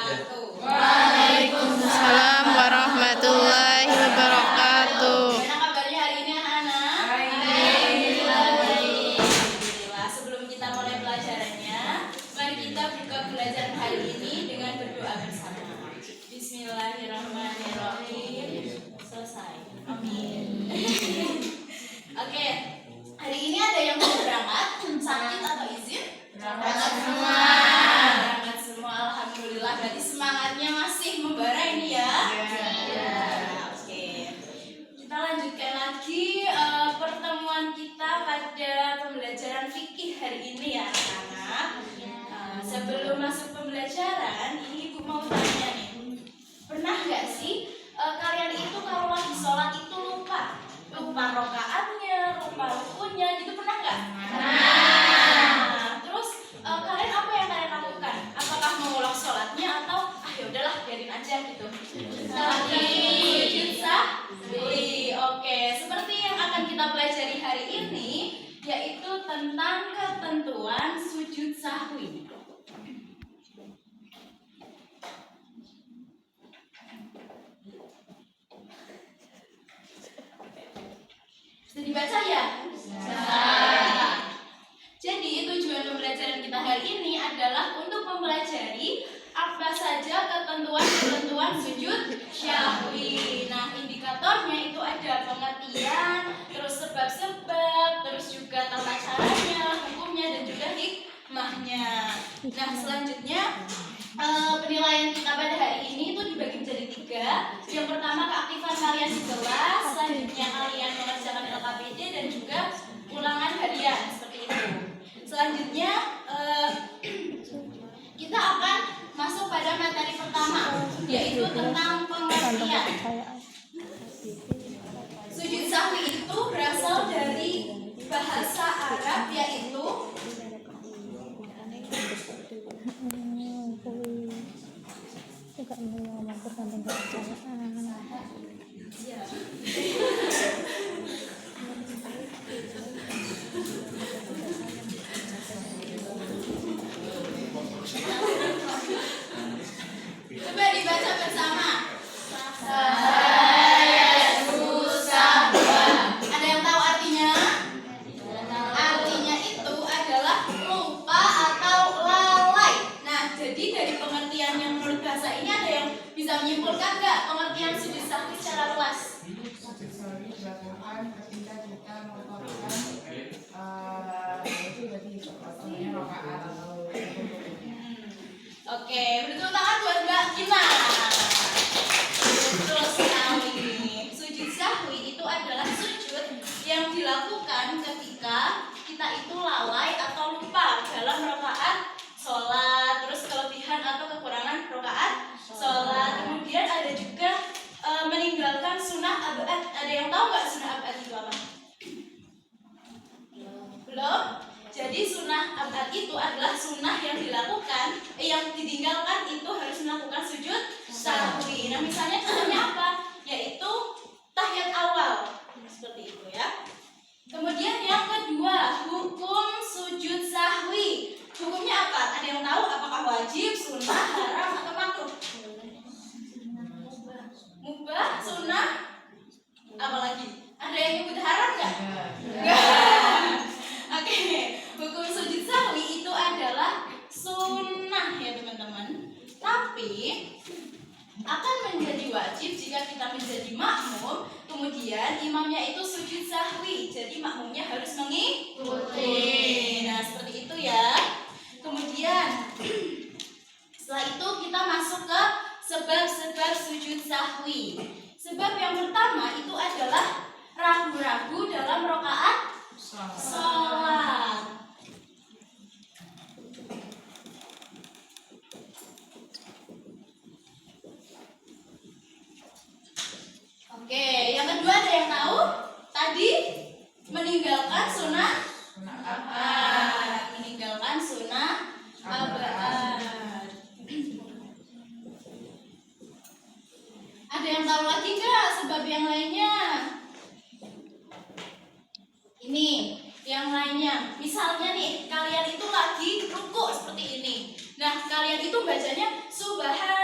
Waalaikumsalam warahmatullahi wabarakatuh. Gimana kabarnya hari ini anak-anak? Alhamdulillah. Sebelum kita mulai pelajarannya, mari kita buka pelajaran hari ini dengan berdoa bersama. Bismillahirrahmanirrahim. Selesai. Amin. Oke. Hari ini ada yang mau berangkat? Sakit atau izin? Berangkat semua. Berangkat semua. Alhamdulillah. Berarti semangatnya masih membara ini ya? Ya. Oke. Kita lanjutkan lagi pertemuan kita pada pembelajaran fikih hari ini ya anak-anak. Sebelum masuk pembelajaran, ini Ibu mau tanya nih. Pernah nggak sih kalian itu kalau lagi sholat itu lupa rokaatnya, lupa rukunya, gitu pernah nggak? Nah, terus kalian apa yang kalian lakukan? Apakah mengulang sholatnya atau ya udahlah biarin aja gitu? Sujud sahwi. Oke, seperti yang akan kita pelajari hari ini, yaitu tentang ketentuan sujud sahwi. Bisa dibaca ya? Jadi tujuan pembelajaran kita hari ini adalah untuk mempelajari apa saja ketentuan sujud syahwi. Nah, indikatornya itu ada pengertian, terus sebab-sebab, terus juga tata caranya, hukumnya, dan juga hikmahnya. Nah, selanjutnya penilaian kita pada hari ini itu dibagi menjadi 3. Yang pertama, keaktifan kalian di kelas, selanjutnya kalian mengerjakan LKPD dan juga ulangan harian seperti itu. Selanjutnya kita akan masuk pada materi pertama, yaitu tentang pengertian. Sujud sahwi itu berasal dari bahasa Arab, yaitu coba dibaca bersama. Ada yang tahu artinya? Artinya itu adalah lupa atau lalai. Nah, jadi dari pengertian yang menurut bahasa ini ada yang bisa menyimpulkan nggak pengertian sujud sahwi secara luas? Sujud sahwi dilakukan ketika kita melakukan itu jadi maksudnya rakaat atau Oke, beri tepuk tangan buat Mbak Gina. Betul sekali. Sujud sahwi itu adalah sujud yang dilakukan ketika kita itu lalai atau lupa dalam rakaat sholat, terus kelebihan atau kekurangan rakaat sholat. Kemudian ada juga meninggalkan sunnah abad. Ada yang tahu nggak sunnah abad itu apa? Belum? Jadi sunnah abad itu adalah sunnah yang dilakukan, yang ditinggalkan itu harus melakukan sujud sahwi. Nah, misalnya contohnya apa? Yaitu tahiyat awal, seperti itu ya. Kemudian yang kedua, hukum sujud sahwi. Hukumnya apa? Ada yang tahu apakah wajib, sunnah, haram, atau makruh? Mubah, sunnah, apa lagi? Ada yang nyebut haram nggak? Oke, hukum sujud sahwi itu adalah sunnah ya teman-teman. Tapi akan menjadi wajib jika kita menjadi makmum, kemudian imamnya itu sujud sahwi, jadi makmumnya harus mengikuti. Nah, seperti itu ya. Kemudian setelah itu kita masuk ke sebab-sebab sujud sahwi. Sebab yang pertama itu adalah ragu-ragu dalam rakaat sholat. Oke, yang kedua ada yang tahu? Tadi meninggalkan sunnah abad. Meninggalkan sunnah abad. Ada yang tahu lagi nggak sebab yang lainnya? Ini yang lainnya. Misalnya nih, kalian itu lagi ruku seperti ini. Nah, kalian itu bacanya subhanallah.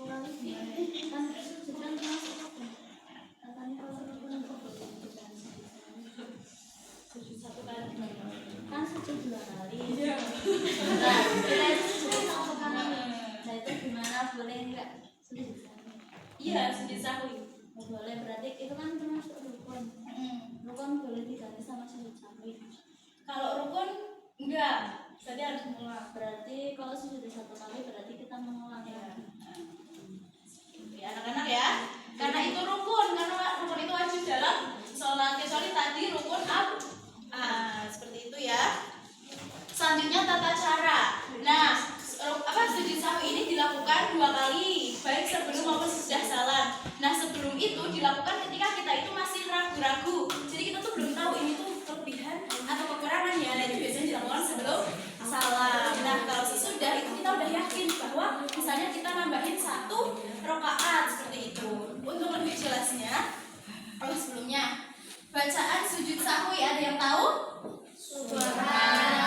kali kan sedang masuk rukun. Katanya kalau rukun sujud 1 kali kan sujud 2 kali. Iya. Nah, kita itu sujud sama kanan. Nah itu gimana, boleh nggak sujud sahwi? Iya, sujud sahwi. Boleh, berarti itu kan termasuk rukun. Rukun boleh diganti sama sujud sahwi. Kalau rukun enggak, tadi harus mengulang. Berarti kalau sujud 1 kali berarti kita mengulang ya. Ya anak-anak ya, karena itu rukun, karena rukun itu wajib dalam sholat, kecuali tadi rukun seperti itu ya. Selanjutnya tata cara. Nah, sujud sahwi ini dilakukan 2 kali, baik sebelum maupun sesudah salam. Nah, sebelum itu dilakukan ketika kita itu masih ragu-ragu. Jadi kita tuh belum tahu ini tuh kelebihan atau kekurangan ya. Nah, itu biasanya dilakukan sebelum salam. Nah, kalau sesudah itu kita udah yakin bahwa misalnya kita nambahin 1 rakaat seperti itu. Untuk lebih jelasnya, sebelumnya bacaan sujud sahwi ada yang tahu? Subhanallah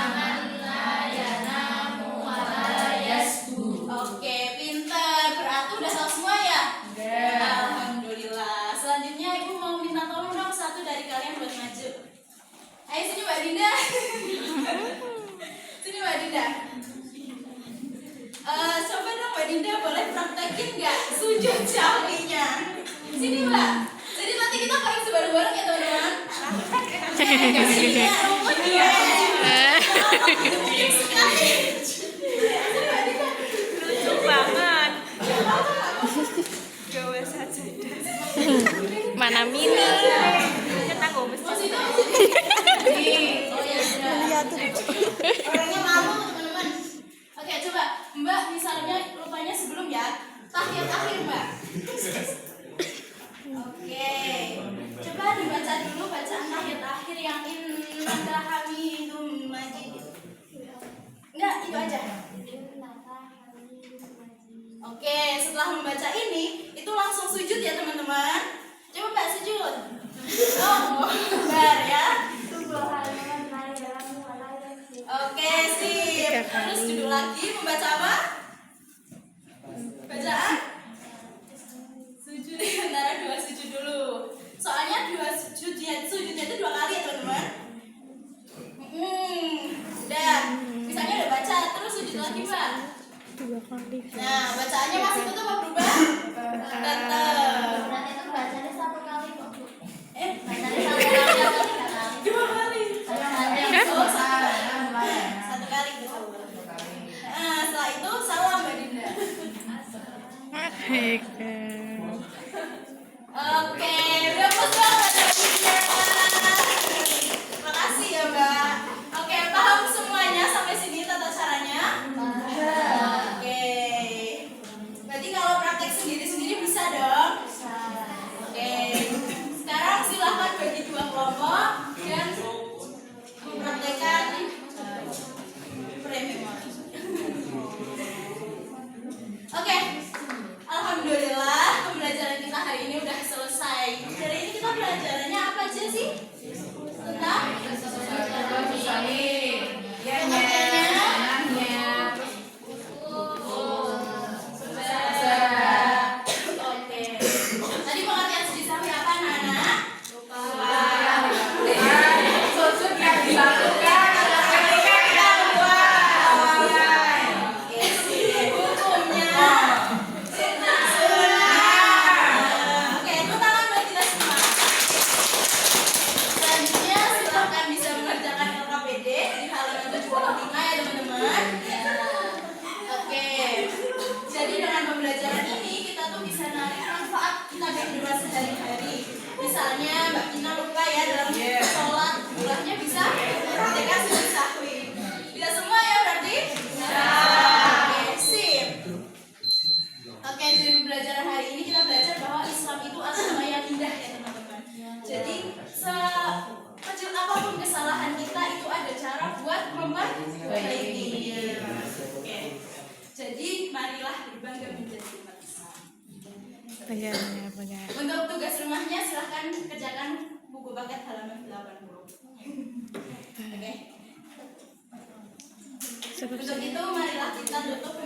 yanamu wa la yasjud. Oke, pinter. Berarti udah tahu semua ya? Alhamdulillah. Selanjutnya Ibu mau minta tolong dong 1 dari kalian buat maju. Ayo sini Mbak Dinda. Sini Mbak Dinda. Coba dong Mbak Dinda boleh praktekin nggak sujud sahwinya? Sini Mbak. Jadi nanti kita koreksi bareng-bareng ya teman-teman. Sini ya, rumput ya. Lucu banget. Gawe saja. Mana mini? Kita nggak mesti. Oh ya sudah. Orangnya malu teman-teman. Oke coba Mbak misalnya rupanya sebelum ya tahiyat akhir Mbak. Oke, coba dibaca dulu bacaan tahiyat akhir yang innaka hamidum majid. Enggak, itu aja. Oke, setelah membaca ini, itu langsung sujud ya teman-teman. Coba Mbak sujud. Oh, benar ya. Oke, sip. Terus duduk lagi, membaca apa? Bacaan? Sujud antara 2 sujud dulu. Soalnya 2 sujudnya itu 2 kali ya teman-teman. Udah. Misalnya udah baca, terus sujud lagi Mbak. 2 kali. Nah, bacaannya masih tetap apa berubah? Tetap. Berarti itu bacanya 1 kali kok. Bacanya 1 kali atau 3 kali? 2 kali. 1 kali. Nah, setelah itu salam Mbak Dinda. Oke, udah puas banget Mbak Dinda. Makasih ya Mbak. Oke, paham semuanya sampai sini tata caranya? Oke. Berarti kalau praktek sendiri-sendiri bisa dong? Bisa. Oke. Sekarang silahkan bagi 2 kelompok dan mempraktekkan pre-memori. Oke. Alhamdulillah pembelajaran kita hari ini udah selesai. Hari ini kita belajarannya apa aja sih? Tentang tadi pengertian sujud sahwi apa anak-anak? Sujud yang dilakukan misalnya Mbak Kina lupa ya dalam sholat bolehnya bisa praktekkan sujud sahwi. Bisa semua ya berarti? Oke, sip. Oke, dari pembelajaran hari ini kita belajar bahwa Islam itu agama yang indah ya teman-teman. Jadi sekecil apapun kesalahan kita itu ada cara buat memperbaiki. Oke. Jadi marilah berbangga menjadi umat Islam. Untuk tugas rumahnya silahkan kerjakan buku paket halaman 80. Oke. Untuk itu marilah kita tutup